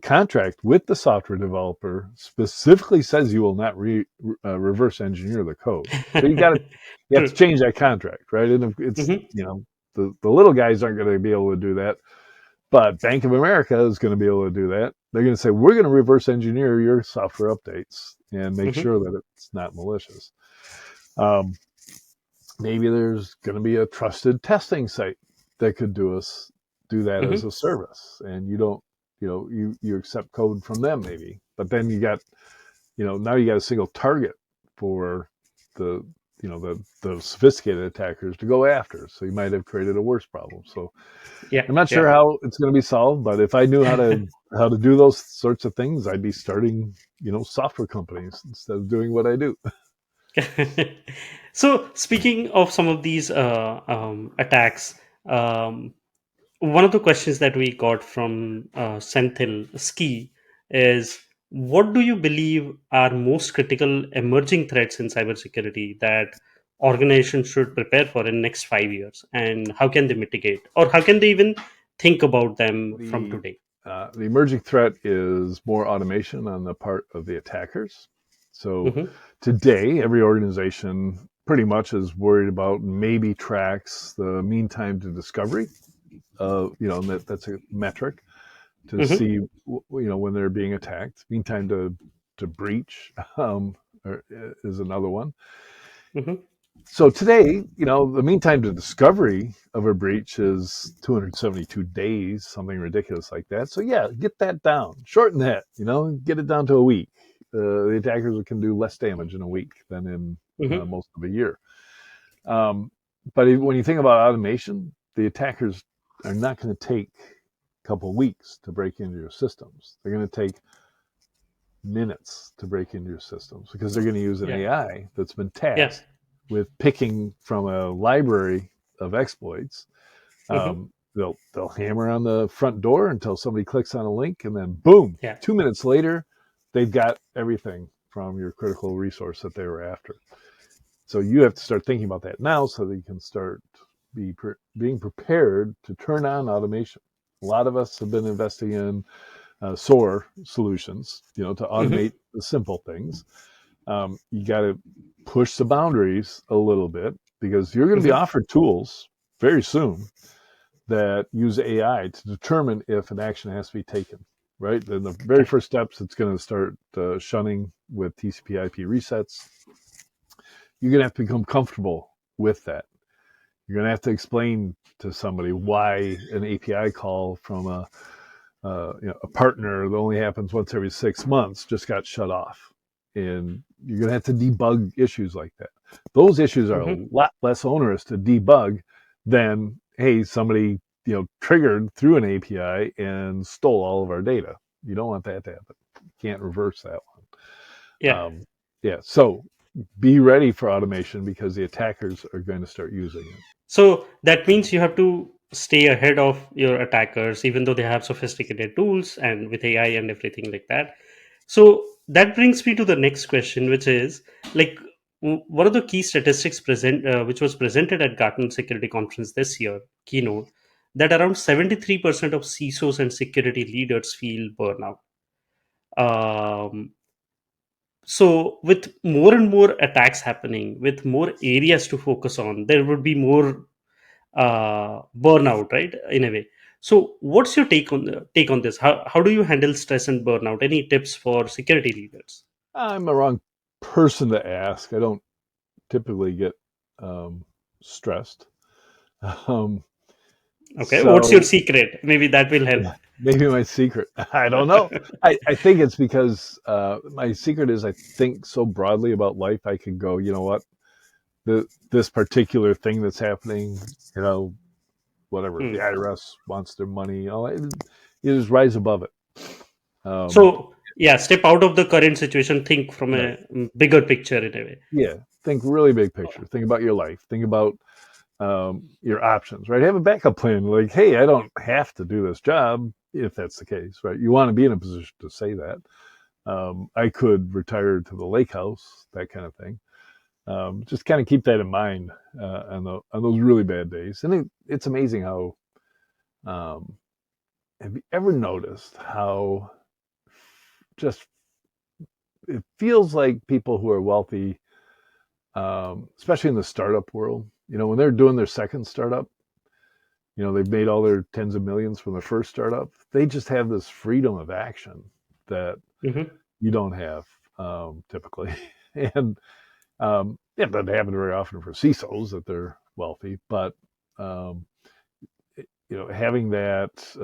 contract with the software developer specifically says you will not reverse engineer the code. So you have to True. change that contract, right? And it's Mm-hmm, the little guys aren't going to be able to do that, but Bank of America is going to be able to do that. They're going to say, we're going to reverse engineer your software updates and make mm-hmm, sure that it's not malicious. Um, Maybe there's going to be a trusted testing site that could do that as mm-hmm, a service, and you don't, you accept code from them maybe, but then you got, now you got a single target for the the sophisticated attackers to go after. So you might have created a worse problem. So yeah, I'm not yeah. sure how it's going to be solved, but if I knew how to do those sorts of things, I'd be starting software companies instead of doing what I do. So, speaking of some of these attacks, um, one of the questions that we got from Senthil Ski is, what do you believe are most critical emerging threats in cybersecurity that organizations should prepare for in next 5 years, and how can they mitigate, or how can they even think about them from The today? the emerging threat is more automation on the part of the attackers. So Mm-hmm, today, every organization pretty much is worried about, maybe tracks the mean time to discovery. And that's a metric to mm-hmm, see, when they're being attacked. Mean time to breach, is another one. mm-hmm, So today, the mean time to discovery of a breach is 272 days, something ridiculous like that. So yeah, get that down, shorten that, get it down to a week. The attackers can do less damage in a week than in Hmm. most of a year. Um, but when you think about automation, the attackers are not going to take a couple of weeks to break into your systems. They're going to take minutes to break into your systems because they're going to use an Yeah. AI that's been Yeah. tasked with picking from a library of exploits. Hmm. They'll hammer on the front door until somebody clicks on a link, and then boom, Yeah. 2 minutes later, they've got everything from your critical resource that they were after. So you have to start thinking about that now so that you can start being prepared to turn on automation. A lot of us have been investing in SOAR solutions, to Hmm. automate the simple things. You got to push the boundaries a little bit because you're going to be Hmm. offered tools very soon that use AI to determine if an action has to be taken. Right. Then the very Okay. first steps, it's going to start shunning with TCP/IP resets. You're going to have to become comfortable with that. You're going to have to explain to somebody why an API call from a partner that only happens once every 6 months just got shut off. And you're going to have to debug issues like that. Those issues are a Hmm. lot less onerous to debug than, hey, somebody triggered through an API and stole all of our data. You don't want that to happen. You can't reverse that one. Yeah. Yeah, so be ready for automation because the attackers are going to start using it. So that means you have to stay ahead of your attackers, even though they have sophisticated tools and with AI and everything like that. So that brings me to the next question, which is like, one of the key statistics which was presented at Gartner Security Conference this year, keynote, that around 73% of CISOs and security leaders feel burnout. Um, so with more and more attacks happening, with more areas to focus on, there would be more burnout, right? In a way. So, what's your take on this? How do you handle stress and burnout? Any tips for security leaders? I'm the wrong person to ask. I don't typically get um, stressed. Um, Okay, what's your so secret? Maybe that will help. yeah, maybe my secret. I don't know. I think it's because my secret is I think so broadly about life. I can go, you know what, this particular thing that's happening, you know, whatever the Hmm. IRS wants their money, you just rise above it. Um, So, yeah, step out of the current situation. Think from right. a bigger picture in a way. Yeah. Think really big picture. Think about your life. Think about your options, right? Have a backup plan. Like, hey, I don't have to do this job if that's the case, right? You want to be in a position to say that. I could retire to the lake house, that kind of thing. Just kind of keep that in mind on those really bad days. And it's amazing how, um, have you ever noticed how just it feels like people who are wealthy, especially in the startup world, when they're doing their second startup, they've made all their tens of millions from their first startup. They just have this freedom of action that Hmm. you don't have typically. And yeah, that doesn't happen very often for CISOs that they're wealthy, but um, having that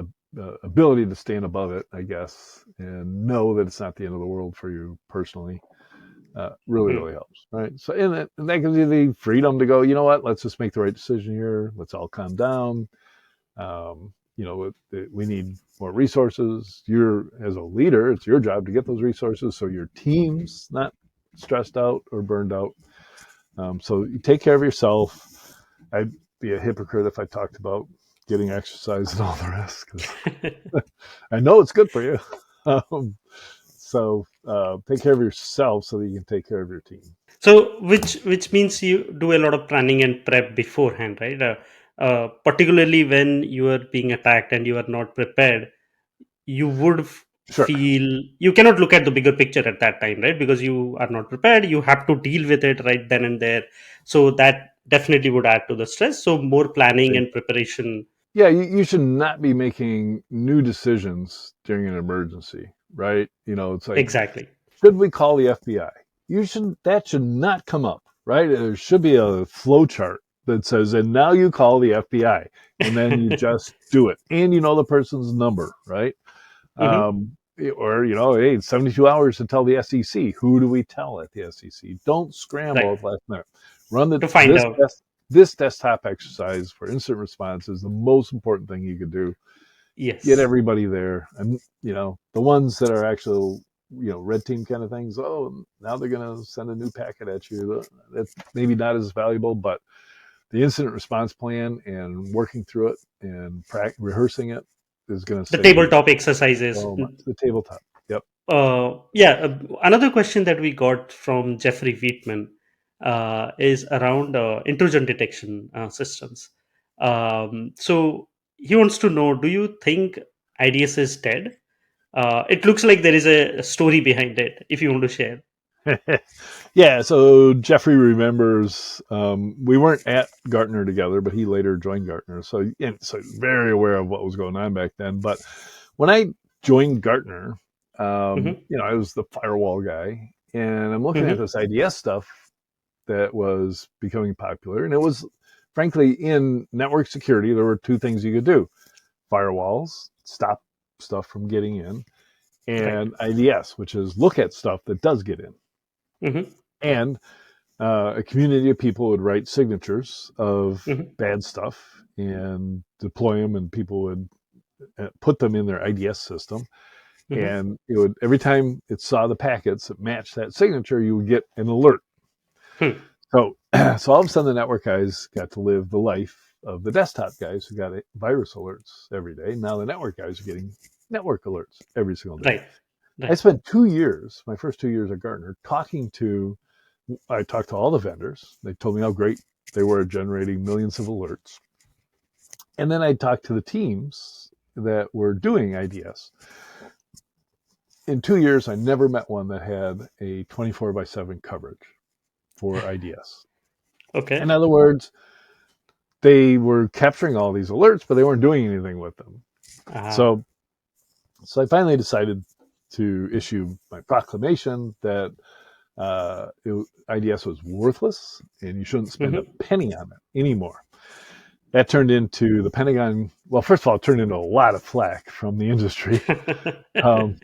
ability to stand above it, I guess, and know that it's not the end of the world for you personally, really, Hmm. really helps, right? So, and that gives you the freedom to go, you know what, let's just make the right decision here. Let's all calm down. We need more resources. You're, as a leader, it's your job to get those resources so your team's not stressed out or burned out. So you take care of yourself. I'd be a hypocrite if I talked about getting exercise and all the rest because I know it's good for you. So take care of yourself so that you can take care of your team. So, which means you do a lot of planning and prep beforehand, right? Particularly when you are being attacked and you are not prepared, you would Sure. feel you cannot look at the bigger picture at that time, right? Because you are not prepared. You have to deal with it right then and there. So that definitely would add to the stress. So more planning and preparation. Yeah, you should not be making new decisions during an emergency, right? It's like, Exactly. should we call the FBI? That should not come up. right? There should be a flow chart that says, and now you call the FBI, and then you just do it, and you know the person's number, right? Hmm. Or hey, 72 hours to tell the SEC. Who do we tell at the SEC? Don't scramble Right. at the last minute. Run To find out. this desktop exercise for incident response is the most important thing you could do. Get Yes. everybody there, and the ones that are actual red team kind of things. Oh, now they're going to send a new packet at you. That's maybe not as valuable, but the incident response plan and working through it and rehearsing it is going to The save tabletop exercises. so much. The tabletop. Yep. Yeah, another question that we got from Jeffrey Wheatman is around intrusion detection systems. So he wants to know, do you think IDS is dead? It looks like there is a story behind it, if you want to share. Yeah, so Jeffrey remembers we weren't at Gartner together, but he later joined Gartner. So very aware of what was going on back then. But when I joined Gartner, Hmm. I was the firewall guy, and I'm looking at Hmm. this IDS stuff that was becoming popular, and it was frankly in network security. There were two things you could do: firewalls, stop stuff from getting in, Right. and IDS, which is look at stuff that does get in. Hmm. And a community of people would write signatures of Hmm. bad stuff and deploy them, and people would put them in their IDS system. Hmm. And it would every time it saw the packets that matched that signature, you would get an alert. Hmm. So, so all of a sudden, the network guys got to live the life of the desktop guys who got virus alerts every day. Now the network guys are getting network alerts every single day. Right. I Right. spent 2 years, my first 2 years at Gartner, I talked to all the vendors. They told me how great they were generating millions of alerts. And then I talked to the teams that were doing IDS. In 2 years, I never met one that had a 24/7 coverage for IDS. In Okay. other words, they were capturing all these alerts, but they weren't doing anything with them. Ah. So, so I finally decided to issue my proclamation that IDS was worthless and you shouldn't spend a Hmm. penny on it anymore. That turned into the Pentagon. Well, first of all, it turned into a lot of flack from the industry. Um,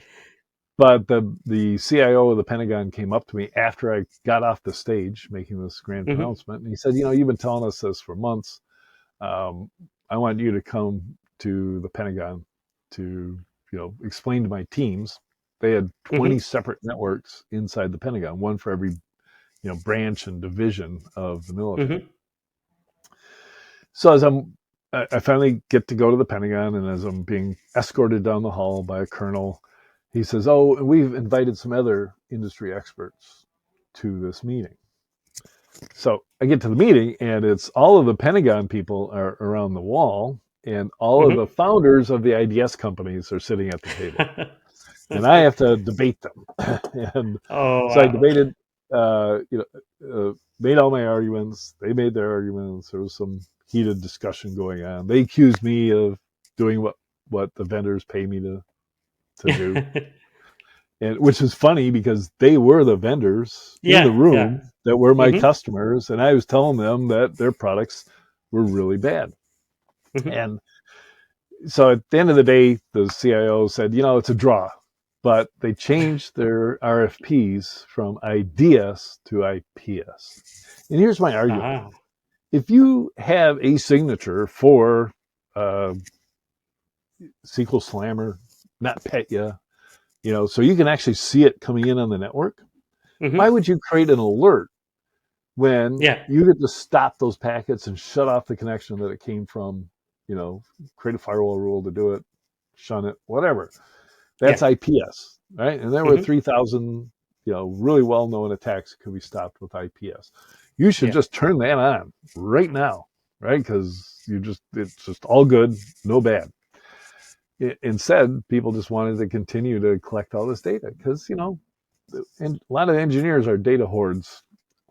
but the CIO of the Pentagon came up to me after I got off the stage making this grand Hmm. pronouncement, and he said, "You've been telling us this for months. Um, I want you to come to the Pentagon to explain to my teams." They had 20 Hmm. separate networks inside the Pentagon, one for every branch and division of the military. Hmm. So I finally get to go to the Pentagon, and as I'm being escorted down the hall by a colonel, he says, "Oh, we've invited some other industry experts to this meeting." So I get to the meeting, and it's all of the Pentagon people are around the wall, and all of the Hmm. founders of the IDS companies are sitting at the table, and I Okay. have to debate them. And Oh, so I wow. debated, made all my arguments. They made their arguments. There was some heated discussion going on. They accused me of doing what the vendors pay me to do, and which is funny because they were the vendors in the Yeah. Yeah. room that were my Hmm. customers, and I was telling them that their products were really bad. Hmm. And so at the end of the day, the CIO said, it's a draw, but they changed their RFPs from IDS to IPS. And here's my argument: Ah. if you have a signature for uh, SQL Slammer, not Petya, so you can actually see it coming in on the network, why Hmm. would you create an alert when Yeah. you get to stop those packets and shut off the connection that it came from? Create a firewall rule to do it, shun it, whatever. That's Yeah. IPS, right? And there were Hmm. 3,000, really well-known attacks that could be stopped with IPS. You should Yeah. just turn that on right now, right? Because it's just all good, no bad. Instead, people just wanted to continue to collect all this data because, and a lot of engineers are data hoarders,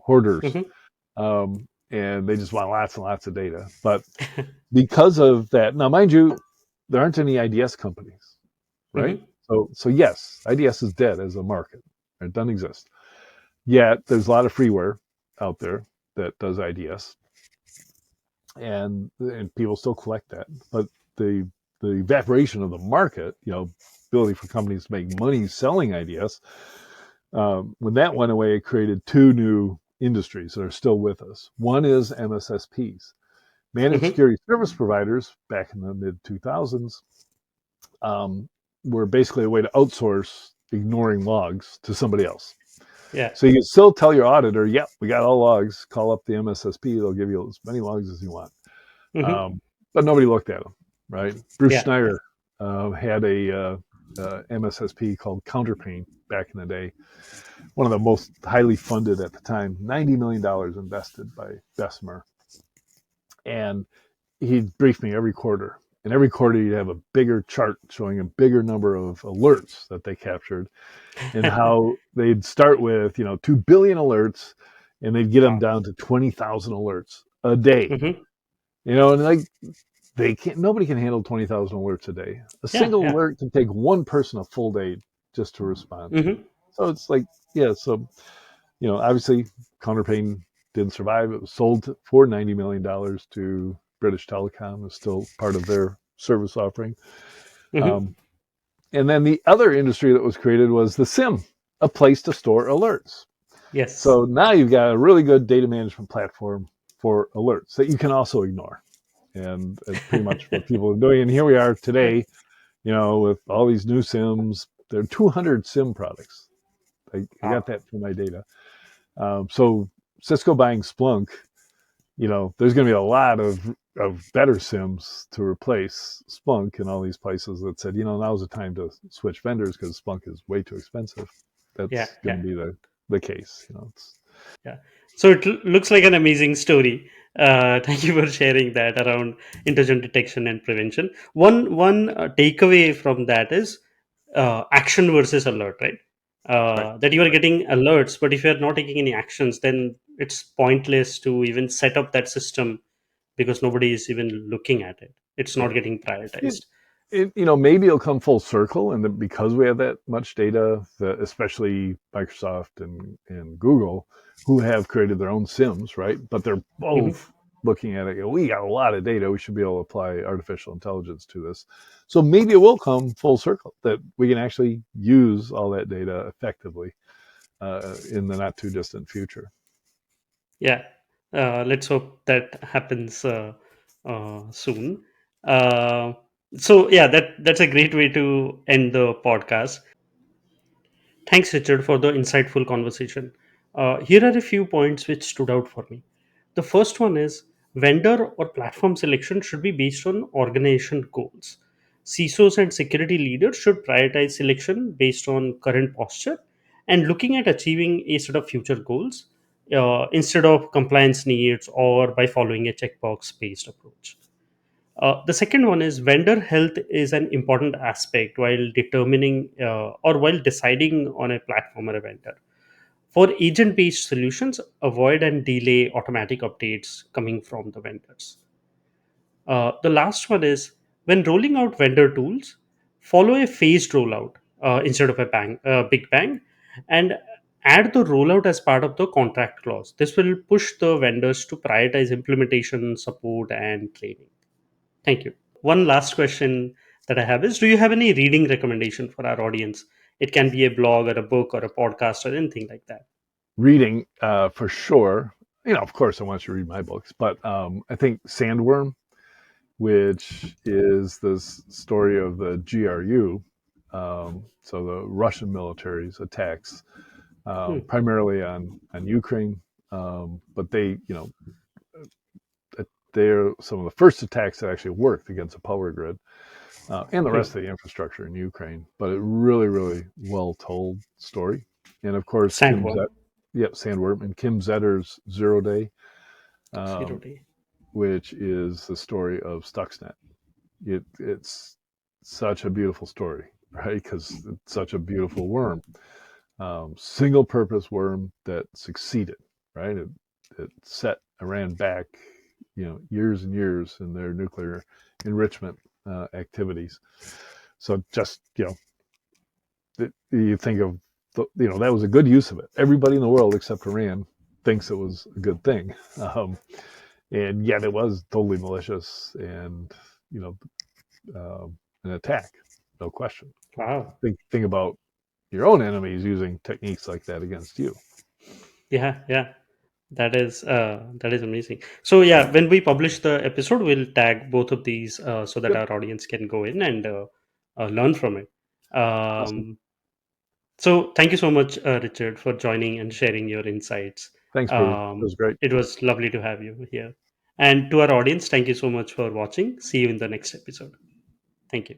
Hmm. and they just want lots and lots of data. But because of that, now mind you, there aren't any IDS companies, right? Hmm. So yes, IDS is dead as a market. It doesn't exist. Yet there's a lot of freeware. out there that does IDS, and people still collect that. But the evaporation of the market, ability for companies to make money selling IDS, when that went away, it created two new industries that are still with us. One is MSSPs, managed Hmm. security service providers. Back in the mid 2000s, um, were basically a way to outsource ignoring logs to somebody else. Yeah. So you can still tell your auditor, "Yep, we got all logs. Call up the MSSP; they'll give you as many logs as you want." Hmm. But nobody looked at them, right? Bruce Yeah. Yeah. Schneider had a MSSP called Counterpane back in the day, one of the most highly funded at the time, $90 million invested by Bessemer. And he'd brief me every quarter. And every quarter, he'd have a bigger chart showing a bigger number of alerts that they captured and how they'd start with, 2 billion alerts and they'd get them Wow. down to 20,000 alerts a day. Hmm. And like nobody can handle 20,000 alerts a day. A Yeah. single Yeah. alert can take one person a full day just to respond. Hmm. So it's like, yeah, so obviously, Counterpane didn't survive. It was sold for $90 million to British Telecom. It's still part of their service offering. Hmm. Um, and then the other industry that was created was the SIM, a place to store alerts. Yes. So now you've got a really good data management platform for alerts that you can also ignore. And pretty much what people are doing. And here we are today, with all these new SIMs. There are 200 SIM products. I got Wow. that from my data. So Cisco buying Splunk, there's going to be a lot of better SIMs to replace Splunk and all these places that said, now's the time to switch vendors because Splunk is way too expensive. Yeah. That's going Yeah. to be the case. Yeah. So it looks like an amazing story. Thank you for sharing that around intrusion detection and prevention. One takeaway from that is action versus alert, right? Right. That you are Right. getting alerts, but if you are not taking any actions, then it's pointless to even set up that system because nobody is even looking at it. It's not Yeah. getting It, prioritized. maybe it'll come full circle, and because we have that much data, especially Microsoft and Google, who have created their own SIMs, right? But they're Hmm. both looking at it. We got a lot of data. We should be able to apply artificial intelligence to this. So maybe it will come full circle that we can actually use all that data effectively in the not too distant future. Yeah. Let's hope that happens soon. Uh, so yeah, that's a great way to end the podcast. Thanks, Richard, for the insightful conversation. Here are a few points which stood out for me. The first one is vendor or platform selection should be based on organization goals. CISOs and security leaders should prioritize selection based on current posture and looking at achieving a set of future goals instead of compliance needs or by following a checkbox based approach. The second one is vendor health is an important aspect while determining or while deciding on a platform or a vendor. For agent based solutions, avoid and delay automatic updates coming from the vendors. The last one is when rolling out vendor tools, follow a phased rollout instead of a big bang, and add the rollout as part of the contract clause. This will push the vendors to prioritize implementation, support, and training. Thank you. One last question that I have is, do you have any reading recommendation for our audience? It can be a blog or a book or a podcast or anything like that. Reading, for sure. Of course, I want you to read my books, but I think Sandworm, which is this story of the GRU, so the Russian military's attacks, Hmm. primarily on Ukraine, but they're some of the first attacks that actually worked against a power grid and the Hmm. rest of the infrastructure in Ukraine. But a really, really well told story, and of course Sandworm. Sandworm and Kim Zetter's Zero Day, Zero um, day. which is the story of Stuxnet. It's such a beautiful story, right? Because it's such a beautiful worm, single purpose worm that succeeded, right? It set Iran back, years and years in their nuclear enrichment activities. So just, you think of, that was a good use of it. Everybody in the world except Iran thinks it was a good thing. Um, and yet it was totally malicious and, you know, an attack, no question. Wow. Think about your own enemies using techniques like that against you. Yeah, yeah. That is amazing. So yeah, when we publish the episode, we'll tag both of these so that Yep. our audience can go in and learn from it. Awesome. So thank you so much, Richard, for joining and sharing your insights. Thanks, Peter. It was great. It was lovely to have you here. And to our audience, thank you so much for watching. See you in the next episode. Thank you.